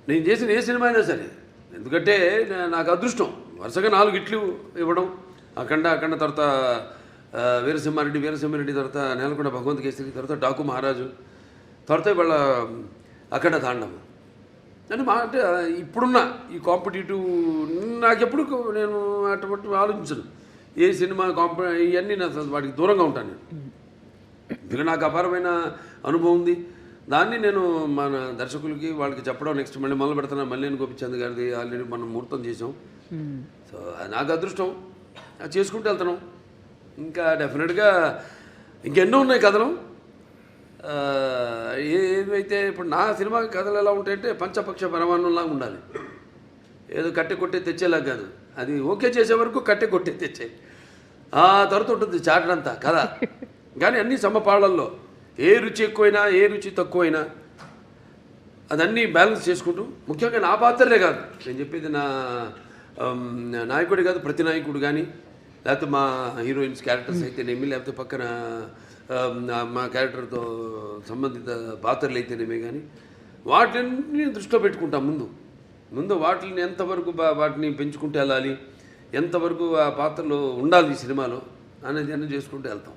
నేను చేసిన ఏ సినిమా అయినా సరే, ఎందుకంటే నాకు అదృష్టం వరుసగా 4 హిట్లు ఇవ్వడం. అఖండ తర్వాత వీరసింహారెడ్డి తర్వాత నేలకొండ భగవంత్ కేసరి, తర్వాత డాకు మహారాజు, తర్వాత ఇవాళ అఖండ తాండవం అని అంటే ఇప్పుడున్న ఈ కాంపిటేటివ్ నాకెప్పుడు నేను అటువంటి ఆలోచించను. ఏ సినిమా ఇవన్నీ వాటికి దూరంగా ఉంటాను నేను. ఇంకా నాకు అపారమైన అనుభవం ఉంది. దాన్ని నేను మన దర్శకులకి వాళ్ళకి చెప్పడం, నెక్స్ట్ మళ్ళీ మొదలు పెడుతున్నా. మల్లేని గోపిచంద్ గారిది ఆల్రెడీ మనం ముహూర్తం చేసాం. సో నాకు అదృష్టం, అది చేసుకుంటూ వెళ్తున్నాం. ఇంకా డెఫినెట్గా ఇంకెన్నో ఉన్నాయి కథలు. ఏమైతే ఇప్పుడు నా సినిమా కథలు ఎలా ఉంటాయంటే పంచపక్ష పరమాన్నంలాగా ఉండాలి. ఏదో కట్టె కొట్టే తెచ్చేలా కాదు, అది ఓకే చేసే వరకు కట్టె కొట్టే తెచ్చే ఆ తర్వాత ఉంటుంది చాటంతా కథ. కానీ అన్నీ సమపాళ్ళల్లో, ఏ రుచి ఎక్కువైనా ఏ రుచి తక్కువైనా అదన్నీ బ్యాలెన్స్ చేసుకుంటూ, ముఖ్యంగా నా పాత్రలే కాదు నేను చెప్పేది, నా నాయకుడే కాదు, ప్రతి నాయకుడు కానీ, లేకపోతే మా హీరోయిన్స్ క్యారెక్టర్స్ అయితేనేమి, లేకపోతే పక్కన మా క్యారెక్టర్తో సంబంధిత పాత్రలు అయితేనేమే కానీ వాటిని దృష్టిలో పెట్టుకుంటాం. ముందు వాటిని ఎంతవరకు వాటిని పెంచుకుంటూ వెళ్ళాలి, ఎంతవరకు ఆ పాత్రలో ఉండాలి ఈ సినిమాలో అనేది అన్నీ చేసుకుంటూ వెళ్తాం.